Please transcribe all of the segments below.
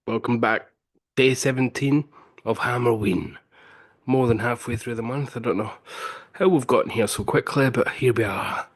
Welcome back. Day 17 of Hammerween. More than halfway through the month. I don't know how we've gotten here so quickly, but here we are.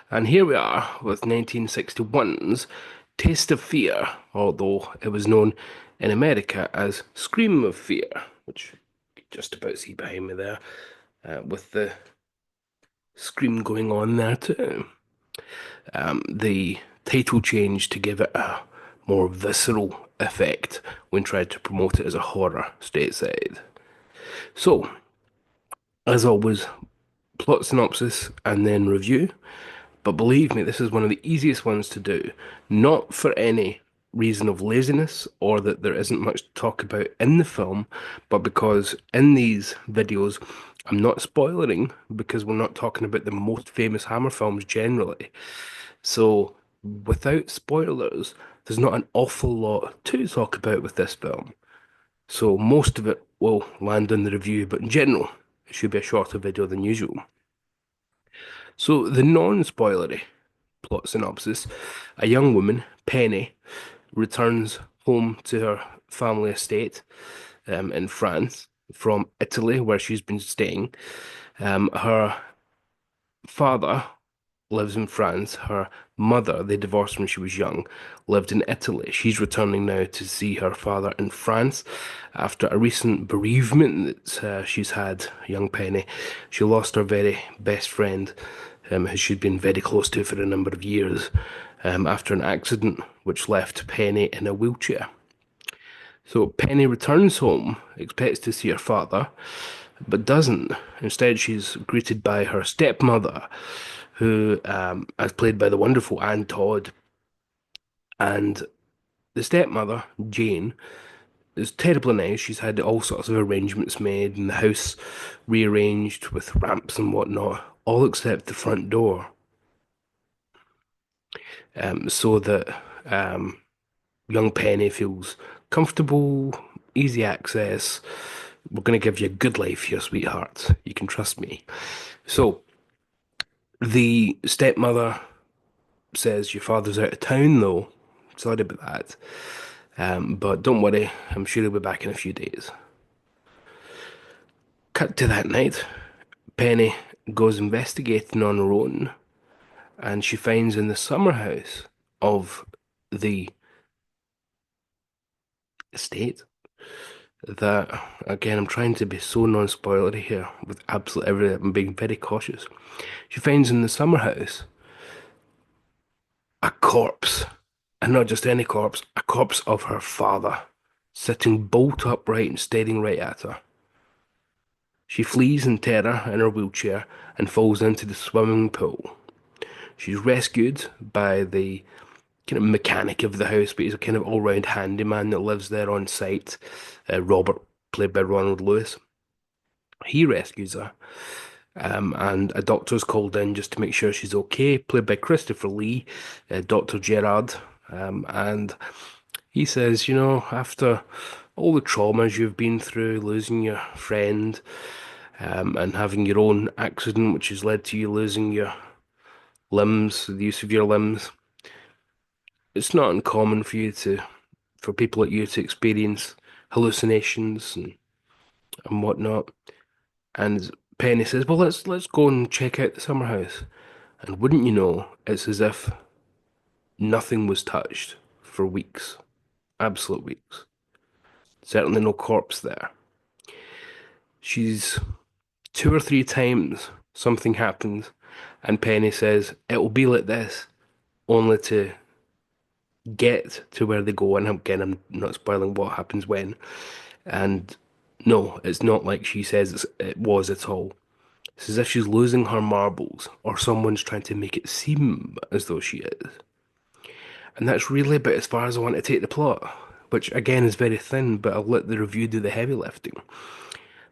And here we are with 1961's Taste of Fear, although it was known in America as Scream of Fear, which you can just about see behind me there, with the scream going on there too. The title changed to give it a more visceral effect when tried to promote it as a horror stateside. So, as always, plot synopsis and then review. But believe me, this is one of the easiest ones to do. Not for any reason of laziness or that there isn't much to talk about in the film, but because in these videos, I'm not spoiling because we're not talking about the most famous Hammer films generally. So, without spoilers, there's not an awful lot to talk about with this film. So, most of it will land in the review, but in general, it should be a shorter video than usual. So, the non spoilery plot synopsis: a young woman, Penny, returns home to her family estate in France from Italy, where she's been staying. Her father lives in France. Her mother, they divorced when she was young, lived in Italy. She's returning now to see her father in France after a recent bereavement that she's had, young Penny. She lost her very best friend, who she'd been very close to for a number of years, after an accident which left Penny in a wheelchair. So Penny returns home, expects to see her father, but doesn't. Instead, she's greeted by her stepmother, who is played by the wonderful Anne Todd. And the stepmother, Jane, is terribly nice. She's had all sorts of arrangements made and the house rearranged with ramps and whatnot, all except the front door, so that young Penny feels comfortable, easy access. We're going to give you a good life here, sweetheart. You can trust me. So the stepmother says your father's out of town, though. Sorry about that. But don't worry, I'm sure he'll be back in a few days. Cut to that night. Penny goes investigating on her own, and she finds in the summer house of the estate that, again, I'm trying to be so non-spoilery here with absolutely everything. I'm being very cautious. She finds in the summer house a corpse, and not just any corpse, a corpse of her father, sitting bolt upright and staring right at her. She flees in terror in her wheelchair and falls into the swimming pool. She's rescued by the kind of mechanic of the house, but he's a kind of all-round handyman that lives there on site. Robert, played by Ronald Lewis. He rescues her, and a doctor's called in just to make sure she's okay, played by Christopher Lee, Dr. Gerard. And he says, after all the traumas you've been through, losing your friend, and having your own accident, which has led to you losing your limbs, the use of your limbs, it's not uncommon for people like you to experience hallucinations and whatnot. And Penny says, "Well, let's go and check out the summer house." And wouldn't you know, it's as if nothing was touched for weeks, absolute weeks. Certainly no corpse there. She's two or three times something happens, and Penny says it will be like this, only to get to where they go. And again, I'm not spoiling what happens when. And no, it's not like she says it was at all. It's as if she's losing her marbles, or someone's trying to make it seem as though she is. And that's really about as far as I want to take the plot, which again is very thin, but I'll let the review do the heavy lifting.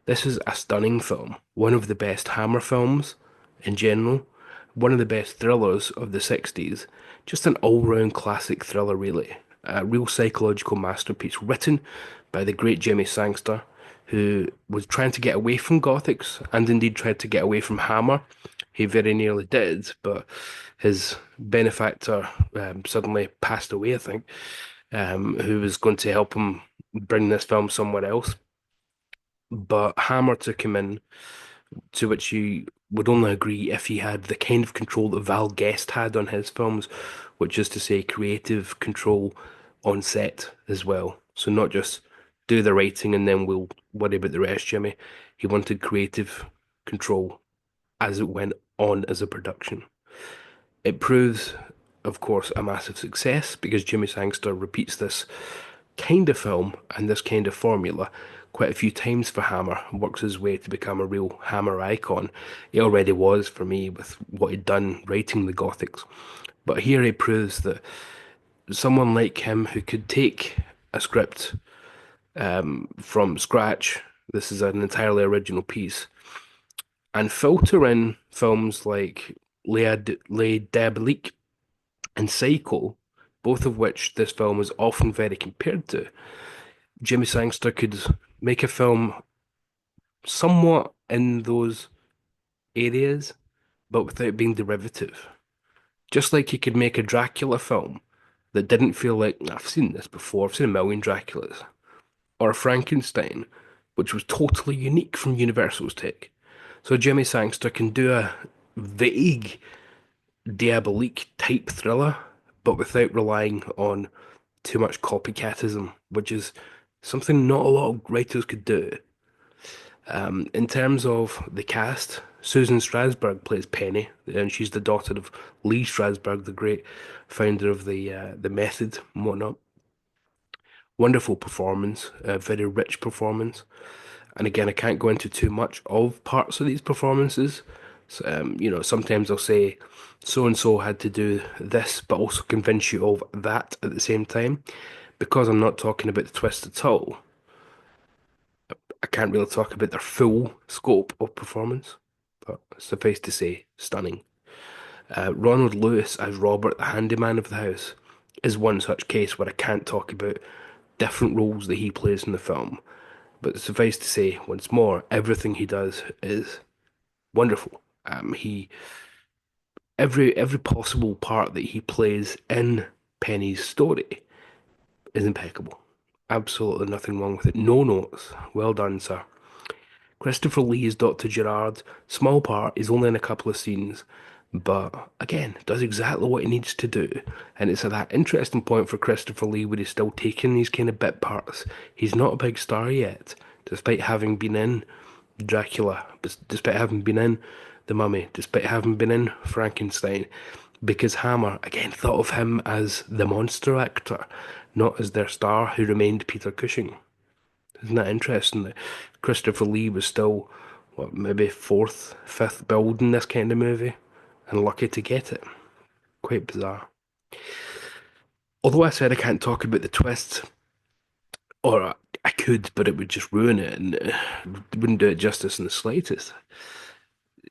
This is a stunning film, one of the best Hammer films in general, one of the best thrillers of the 60s, just an all-round classic thriller, really. A real psychological masterpiece written by the great Jimmy Sangster, who was trying to get away from Gothics and indeed tried to get away from Hammer. He very nearly did, but his benefactor suddenly passed away, I think. who was going to help him bring this film somewhere else. But Hammer took him in, to which you would only agree if he had the kind of control that Val Guest had on his films, which is to say creative control on set as well. So not just do the writing and then we'll worry about the rest, Jimmy. He wanted creative control as it went on as a production. It proves, of course, a massive success because Jimmy Sangster repeats this kind of film and this kind of formula quite a few times for Hammer, works his way to become a real Hammer icon. He already was for me with what he'd done writing the Gothics. But here he proves that someone like him who could take a script from scratch, this is an entirely original piece, and filter in films like Les Diaboliques and Psycho, both of which this film is often very compared to. Jimmy Sangster could make a film somewhat in those areas, but without being derivative. Just like he could make a Dracula film that didn't feel like, I've seen this before, I've seen a million Draculas, or a Frankenstein, which was totally unique from Universal's take. So Jimmy Sangster can do a vague diabolique type thriller, but without relying on too much copycatism, which is something not a lot of writers could do. In terms of the cast, Susan Strasberg plays Penny, and she's the daughter of Lee Strasberg, the great founder of the Method and whatnot. Wonderful performance, a very rich performance. And again, I can't go into too much of parts of these performances. So, sometimes I'll say so and so had to do this, but also convince you of that at the same time. Because I'm not talking about the twist at all, I can't really talk about their full scope of performance. But suffice to say, stunning. Ronald Lewis as Robert, the handyman of the house, is one such case where I can't talk about different roles that he plays in the film. But suffice to say, once more, everything he does is wonderful. He every possible part that he plays in Penny's story is impeccable. Absolutely nothing wrong with it. No notes. Well done, sir. Christopher Lee is Dr. Gerard. Small part, he's only in a couple of scenes, but again, does exactly what he needs to do. And it's at that interesting point for Christopher Lee where he's still taking these kind of bit parts. He's not a big star yet, despite having been in Dracula, despite having been in The Mummy, despite having been in Frankenstein, because Hammer, again, thought of him as the monster actor, not as their star who remained Peter Cushing. Isn't that interesting that Christopher Lee was still, what, maybe fourth, fifth build in this kind of movie, and lucky to get it? Quite bizarre. Although I said I can't talk about the twists, or I could, but it would just ruin it and wouldn't do it justice in the slightest.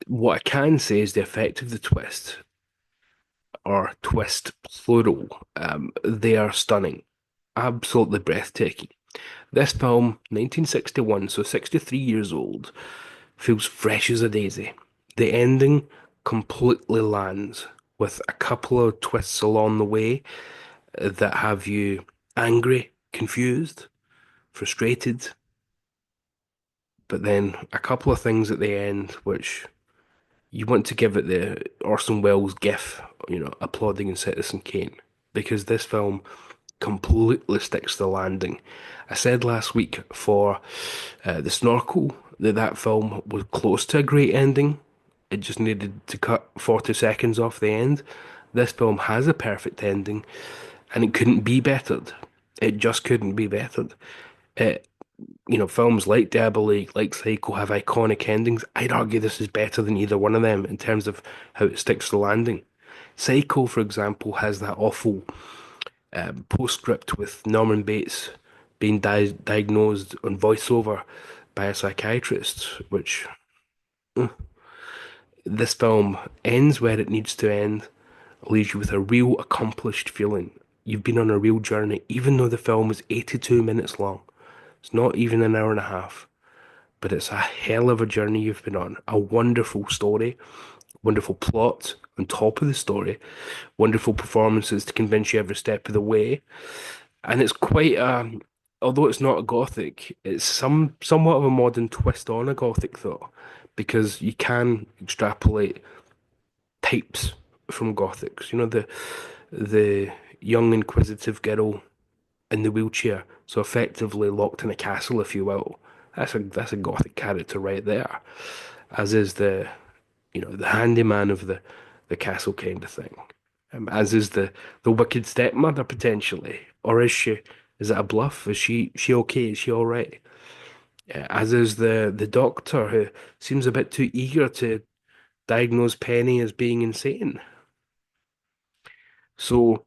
What I can say is the effect of the twist, or twist plural, they are stunning, absolutely breathtaking. This film, 1961, so 63 years old, feels fresh as a daisy. The ending completely lands with a couple of twists along the way that have you angry, confused, frustrated, but then a couple of things at the end which you want to give it the Orson Welles gif, applauding in Citizen Kane, because this film completely sticks to the landing. I said last week for The Snorkel that film was close to a great ending. It just needed to cut 40 seconds off the end. This film has a perfect ending, and it couldn't be bettered. It just couldn't be bettered. It, films like Diabolique, like Psycho have iconic endings. I'd argue this is better than either one of them in terms of how it sticks to the landing. Psycho, for example, has that awful postscript with Norman Bates being diagnosed on voiceover by a psychiatrist, which this film ends where it needs to end, leaves you with a real accomplished feeling. You've been on a real journey, even though the film is 82 minutes long. It's not even an hour and a half, but it's a hell of a journey you've been on. A wonderful story, wonderful plot on top of the story, wonderful performances to convince you every step of the way, And it's quite although it's not a gothic, it's somewhat of a modern twist on a gothic though, because you can extrapolate types from gothics. You know, the young inquisitive girl in the wheelchair, so effectively locked in a castle, if you will. That's a gothic character right there, as is the handyman of the castle kind of thing. As is the wicked stepmother potentially, or is she? Is it a bluff? Is she okay? Is she all right? As is the doctor who seems a bit too eager to diagnose Penny as being insane. So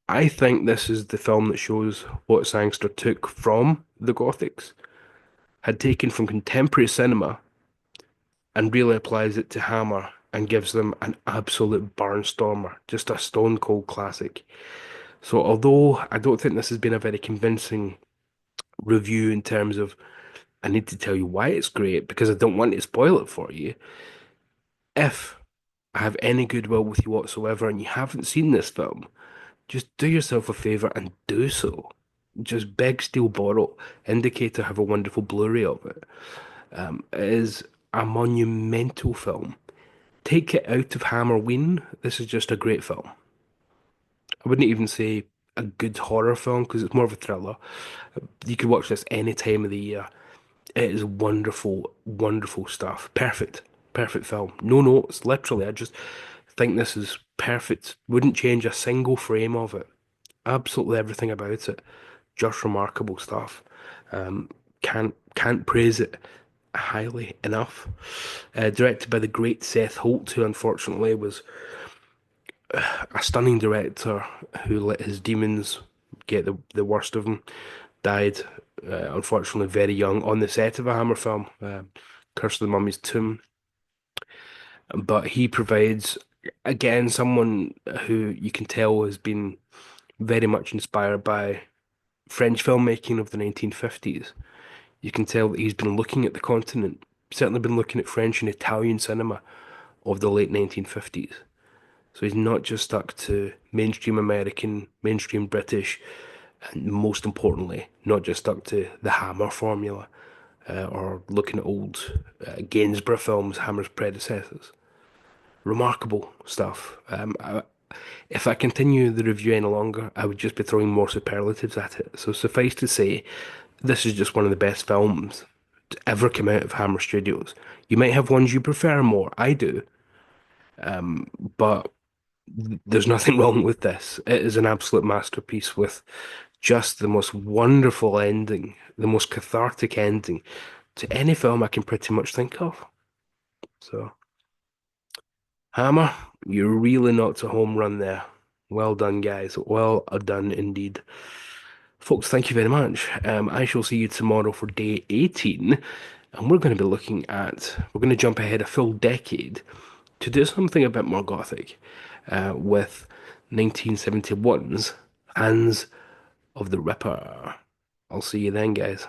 I think this is the film that shows what Sangster took from the Gothics, had taken from contemporary cinema, and really applies it to Hammer and gives them an absolute barnstormer, just a stone cold classic. So, although I don't think this has been a very convincing review in terms of I need to tell you why it's great because I don't want to spoil it for you. If I have any goodwill with you whatsoever and you haven't seen this film, just do yourself a favor and do so. Just beg, steal, borrow. Indicator have a wonderful Blu-ray of it. It is a monumental film. Take it out of Hammerween. This is just a great film. I wouldn't even say a good horror film because it's more of a thriller. You could watch this any time of the year. It is wonderful, wonderful stuff. Perfect, perfect film. No notes, literally. I just think this is perfect. Wouldn't change a single frame of it. Absolutely everything about it. Just remarkable stuff. Um, can't praise it highly enough. Directed by the great Seth Holt, who unfortunately was a stunning director who let his demons get the worst of him. Died, unfortunately, very young on the set of a Hammer film, Curse of the Mummy's Tomb. But he provides, again, someone who you can tell has been very much inspired by French filmmaking of the 1950s. You can tell that he's been looking at the continent, certainly been looking at French and Italian cinema of the late 1950s. So he's not just stuck to mainstream American, mainstream British, and most importantly, not just stuck to the Hammer formula or looking at old Gainsborough films, Hammer's predecessors. Remarkable stuff. If I continue the review any longer, I would just be throwing more superlatives at it. So suffice to say, this is just one of the best films to ever come out of Hammer Studios. You might have ones you prefer more. I do. But there's nothing wrong with this. It is an absolute masterpiece with just the most wonderful ending, the most cathartic ending to any film I can pretty much think of. So, Hammer, you really knocked a home run there. Well done, guys. Well done indeed. Folks, thank you very much. I shall see you tomorrow for day 18, and we're going to jump ahead a full decade to do something a bit more gothic with 1971's Hands of the Ripper. I'll see you then, guys.